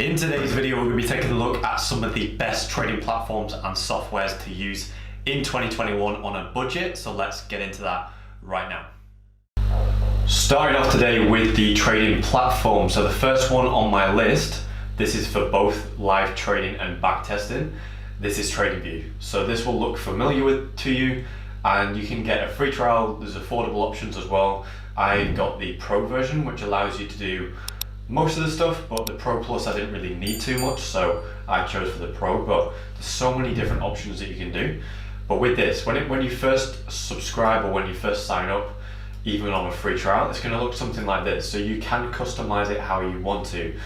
In today's video, we're going to be taking a look at some of the best trading platforms and softwares to use in 2021 on a budget. So let's get into that right now. Starting off today with the trading platform. So the first one on my list, this is for both live trading and backtesting. This is TradingView. So this will look familiar to you, and you can get a free trial. There's affordable options as well. I got the Pro version, which allows you to do most of the stuff, but the Pro Plus I didn't really need too much, so I chose for the Pro. But there's so many different options that you can do. But with this, when you first subscribe or when you first sign up, even on a free trial, it's going to look something like this. So you can customize it how you want to.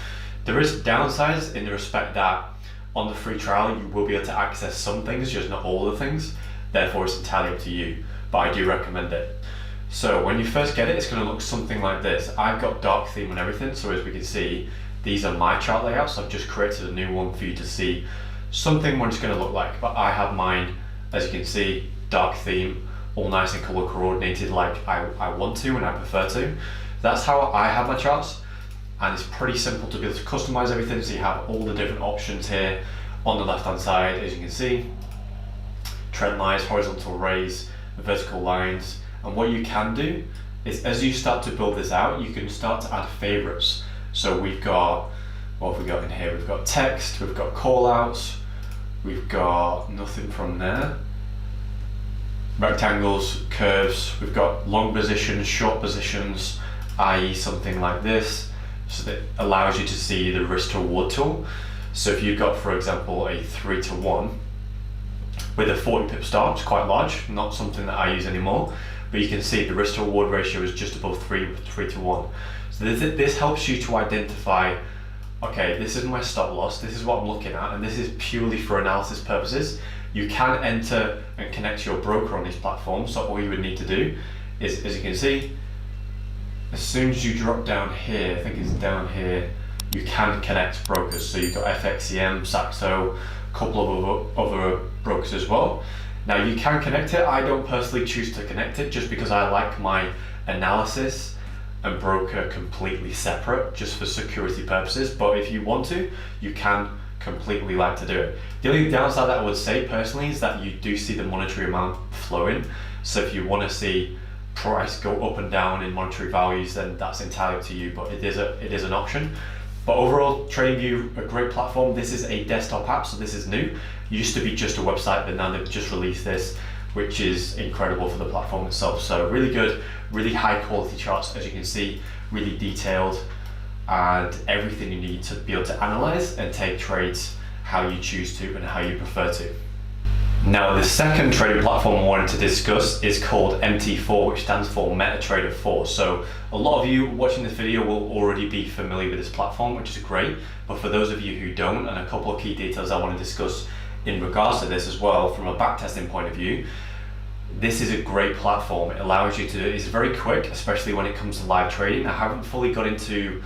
There is downsides in the respect that on the free trial you will be able to access some things, just not all the things. Therefore, it's entirely up to you, but I do recommend it. So when you first get it, it's going to look something like this. I've got dark theme and everything, so as we can see, these are my chart layouts. I've just created a new one for you to see something what it's going to look like. But I have mine, as you can see, dark theme, all nice and color coordinated like I want to and I prefer to. That's how I have my charts, and it's pretty simple to be able to customize everything. So you have all the different options here on the left hand side, as you can see, trend lines, horizontal rays, vertical lines. And what you can do is, as you start to build this out, you can start to add favorites. So we've got, what have we got in here? We've got text, we've got call outs, we've got nothing from there. Rectangles, curves, we've got long positions, short positions, i.e. something like this. So that allows you to see the risk to reward tool. So if you've got, for example, a 3-to-1 with a 40 pip start, which is quite large, not something that I use anymore, but you can see the risk to reward ratio is just above 3-to-1. So this helps you to identify, okay, this is my stop loss, this is what I'm looking at, and this is purely for analysis purposes. You can enter and connect your broker on these platforms, so all you would need to do is, as you can see, as soon as you drop down here, I think it's down here, you can connect brokers. So you've got FXCM, Saxo, a couple of other brokers as well. Now you can connect it. I don't personally choose to connect it just because I like my analysis and broker completely separate, just for security purposes. But if you want to, you can completely like to do it. The only downside that I would say personally is that you do see the monetary amount flowing. So if you want to see price go up and down in monetary values, then that's entirely up to you, but it is an option. But overall, TradingView, a great platform. This is a desktop app, so this is new. It used to be just a website, but now they've just released this, which is incredible for the platform itself. So really good, really high quality charts, as you can see, really detailed, and everything you need to be able to analyze and take trades how you choose to and how you prefer to. Now, the second trading platform I wanted to discuss is called MT4, which stands for MetaTrader 4. So a lot of you watching this video will already be familiar with this platform, which is great. But for those of you who don't, and a couple of key details I want to discuss in regards to this as well, from a backtesting point of view, this is a great platform. It allows you to, it's very quick, especially when it comes to live trading. I haven't fully got into,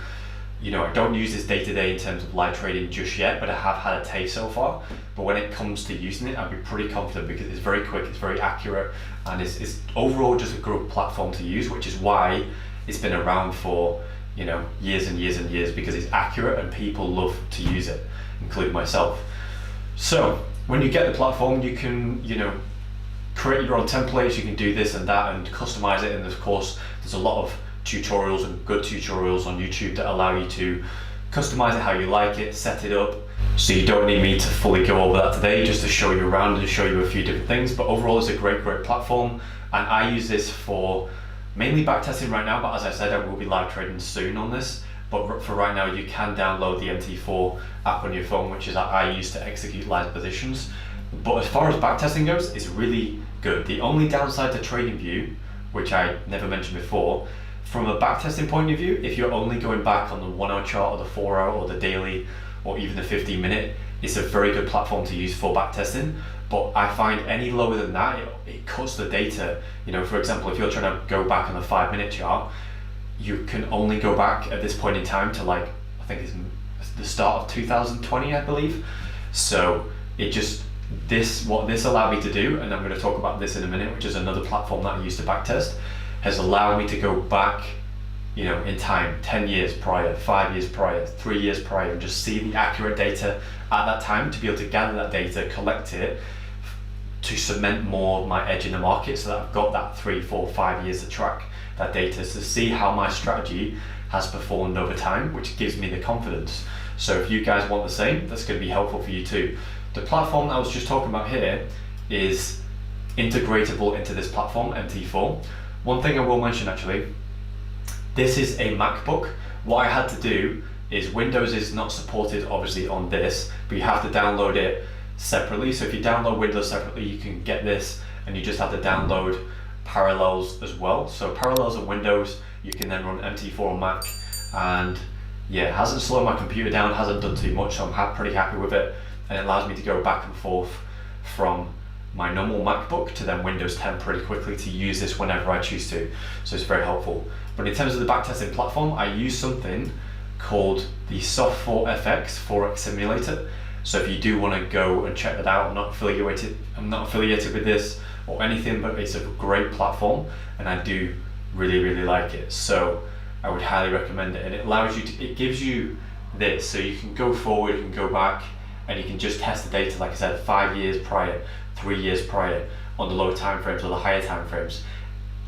I don't use this day to day in terms of live trading just yet, but I have had a taste so far. But when it comes to using it, I'd be pretty confident because it's very quick, it's very accurate, and it's overall just a good platform to use, which is why it's been around for years and years and years, because it's accurate and people love to use it, including myself. So when you get the platform, you can create your own templates, you can do this and that and customize it, and of course there's a lot of tutorials and good tutorials on YouTube that allow you to customize it how you like it, set it up. So you don't need me to fully go over that today, just to show you around and show you a few different things. But overall, it's a great platform, and I use this for mainly backtesting right now, but as I said, I will be live trading soon on this. But for right now, you can download the MT4 app on your phone, which is I use to execute live positions. But as far as backtesting goes, it's really good. The only downside to TradingView, which I never mentioned before, from a backtesting point of view, if you're only going back on the 1 hour chart or the 4 hour or the daily or even the 15 minute, it's a very good platform to use for backtesting. But I find any lower than that, it cuts the data. For example, if you're trying to go back on the 5 minute chart, you can only go back at this point in time to I think it's the start of 2020, I believe. So what this allowed me to do, and I'm going to talk about this in a minute, which is another platform that I use to backtest, has allowed me to go back in time, 10 years prior, 5 years prior, 3 years prior, and just see the accurate data at that time to be able to gather that data, collect it, to cement more my edge in the market, so that I've got that 3, 4, 5 years to track that data, to see how my strategy has performed over time, which gives me the confidence. So if you guys want the same, that's going to be helpful for you too. The platform that I was just talking about here is integratable into this platform, MT4. One thing I will mention actually, this is a MacBook. What I had to do is, Windows is not supported obviously on this, but you have to download it separately. So if you download Windows separately, you can get this, and you just have to download Parallels as well. So Parallels on Windows, you can then run MT4 on Mac, and yeah, it hasn't slowed my computer down, hasn't done too much, so I'm pretty happy with it, and it allows me to go back and forth from my normal MacBook to then Windows 10 pretty quickly to use this whenever I choose to. So it's very helpful. But in terms of the backtesting platform, I use something called the Soft4FX Forex Simulator. So if you do want to go and check that out, I'm not affiliated with this or anything, but it's a great platform and I do really like it. So I would highly recommend it, and it allows you to, it gives you this, so you can go forward, you can go back, and you can just test the data, like I said, 5 years prior, 3 years prior, on the lower time frames or the higher time frames.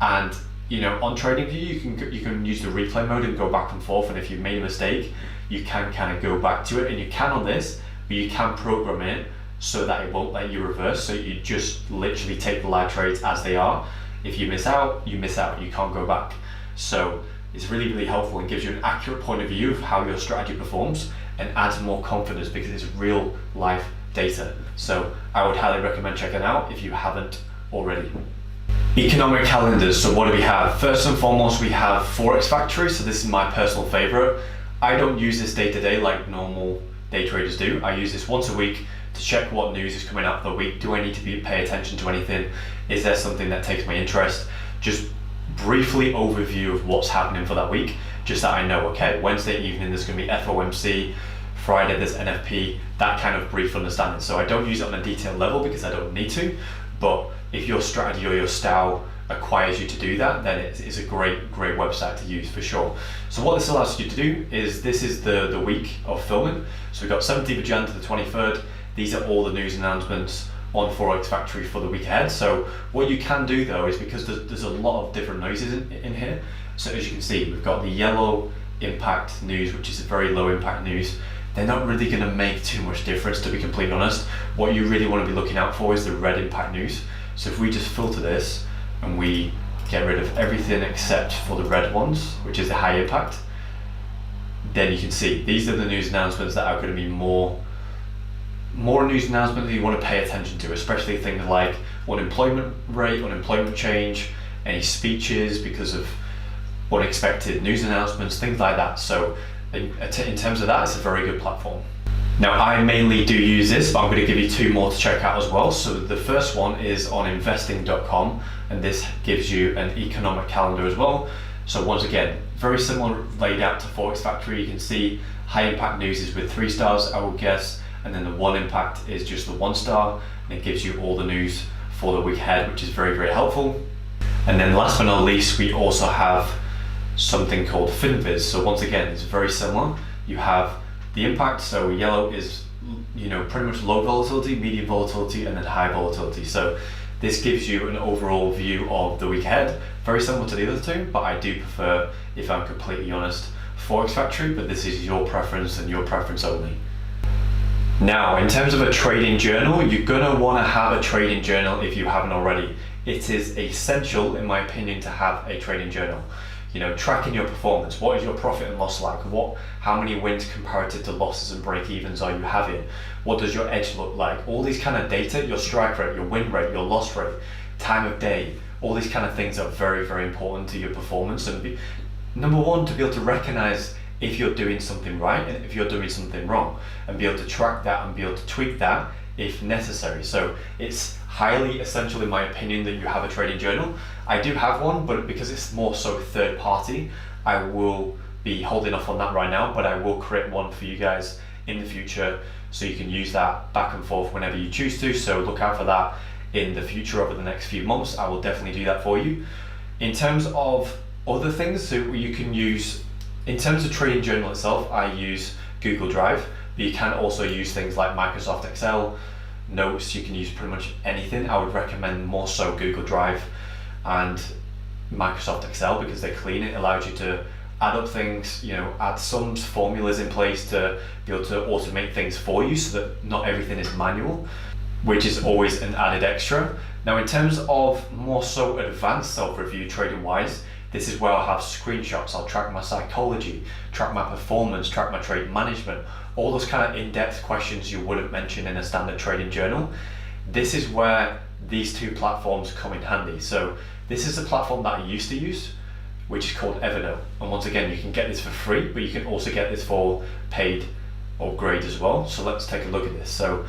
And on TradingView, you can use the replay mode and go back and forth, and if you've made a mistake, you can kind of go back to it, and you can on this, but you can program it so that it won't let you reverse, so you just literally take the live trades as they are. If you miss out, you miss out, you can't go back. So it's really helpful and gives you an accurate point of view of how your strategy performs, and adds more confidence because it's real life data. So I would highly recommend checking it out if you haven't already. Economic calendars. So what do we have? First and foremost, we have Forex Factory. So this is my personal favorite. I don't use this day to day like normal day traders do. I use this once a week to check what news is coming out for the week. Do I need to pay attention to anything? Is there something that takes my interest? Just briefly overview of what's happening for that week, just that I know, okay, Wednesday evening there's going to be FOMC, Friday there's NFP, that kind of brief understanding. So I don't use it on a detailed level because I don't need to, but if your strategy or your style acquires you to do that, then it's a great website to use for sure. So what this allows you to do is, this is the week of filming. So we've got 17th of Jan to the 23rd. These are all the news announcements on Forex Factory for the week ahead. So what you can do though is, because there's a lot of different noises in here, so as you can see, we've got the yellow impact news, which is a very low impact news. They're not really going to make too much difference, to be completely honest. What you really want to be looking out for is the red impact news. So if we just filter this and we get rid of everything except for the red ones, which is the high impact, then you can see these are the news announcements that are going to be more news announcements that you want to pay attention to, especially things like unemployment rate, unemployment change, any speeches because of unexpected news announcements, things like that. So in terms of that, it's a very good platform. Now I mainly do use this, but I'm going to give you two more to check out as well. So the first one is on investing.com, and this gives you an economic calendar as well. So once again, very similar laid out to Forex Factory. You can see high impact news is with 3 stars, I will guess, and then the one impact is just the 1 star, and it gives you all the news for the week ahead, which is very helpful. And then last but not least, we also have something called FinViz. So once again, it's very similar. You have the impact, so yellow is pretty much low volatility, medium volatility, and then high volatility. So this gives you an overall view of the week ahead, very similar to the other two, but I do prefer, if I'm completely honest, Forex Factory, but this is your preference and your preference only. Now, in terms of a trading journal, you're gonna wanna have a trading journal if you haven't already. It is essential, in my opinion, to have a trading journal. Tracking your performance. What is your profit and loss like? How many wins comparative to losses and break-evens are you having? What does your edge look like? All these kind of data, your strike rate, your win rate, your loss rate, time of day, all these kind of things are very important to your performance. And number one, to be able to recognize if you're doing something right and if you're doing something wrong, and be able to track that and be able to tweak that if necessary. So it's highly essential, in my opinion, that you have a trading journal. I do have one, but because it's more so third party, I will be holding off on that right now, but I will create one for you guys in the future so you can use that back and forth whenever you choose to. So look out for that in the future over the next few months. I will definitely do that for you. In terms of Other things, so you can use, in terms of Trading Journal itself, I use Google Drive, but you can also use things like Microsoft Excel, Notes. You can use pretty much anything. I would recommend more so Google Drive and Microsoft Excel because they're clean. It allows you to add up things, add sums, formulas in place to be able to automate things for you so that not everything is manual, which is always an added extra. Now, in terms of more so advanced self-review trading wise, this is where I'll have screenshots. I'll track my psychology, track my performance, track my trade management, all those kind of in-depth questions you wouldn't mention in a standard trading journal. This is where these two platforms come in handy. So this is the platform that I used to use, which is called Evernote. And once again, you can get this for free, but you can also get this for paid upgrade as well. So let's take a look at this. So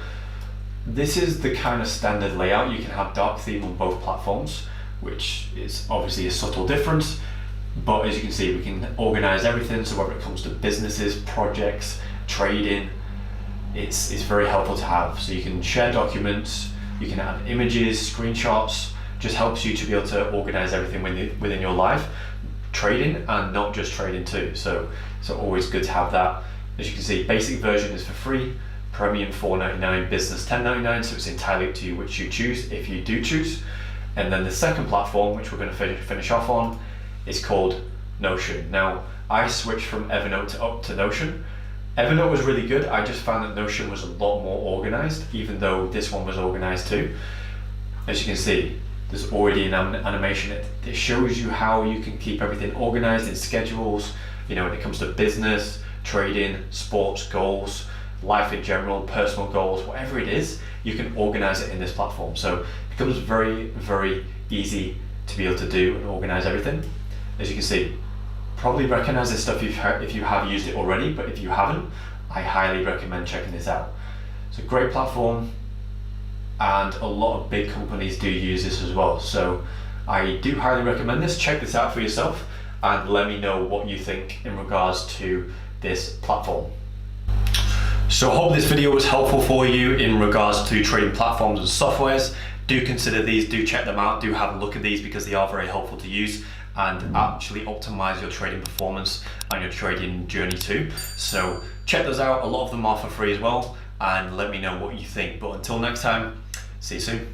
this is the kind of standard layout. You can have dark theme on both platforms, which is obviously a subtle difference, but as you can see, we can organize everything. So whether it comes to businesses, projects, trading, it's very helpful to have. So you can share documents, you can add images, screenshots, just helps you to be able to organize everything within your life, trading and not just trading too. So always good to have that. As you can see, basic version is for free, premium $4.99, business $10.99, so it's entirely up to you which you choose, if you do choose. And then the second platform, which we're going to finish off on, is called Notion. Now, I switched from Evernote up to Notion. Evernote was really good. I just found that Notion was a lot more organized, even though this one was organized too. As you can see, there's already an animation. It shows you how you can keep everything organized in schedules, when it comes to business, trading, sports, goals, life in general, personal goals, whatever it is, you can organize it in this platform. So it becomes very, very easy to be able to do and organize everything. As you can see, probably recognize this stuff if you have used it already, but if you haven't, I highly recommend checking this out. It's a great platform, and a lot of big companies do use this as well. So I do highly recommend this. Check this out for yourself and let me know what you think in regards to this platform. So I hope this video was helpful for you in regards to trading platforms and softwares. Do consider these, do check them out, do have a look at these because they are very helpful to use and actually optimize your trading performance and your trading journey too. So check those out. A lot of them are for free as well, and let me know what you think. But until next time, see you soon.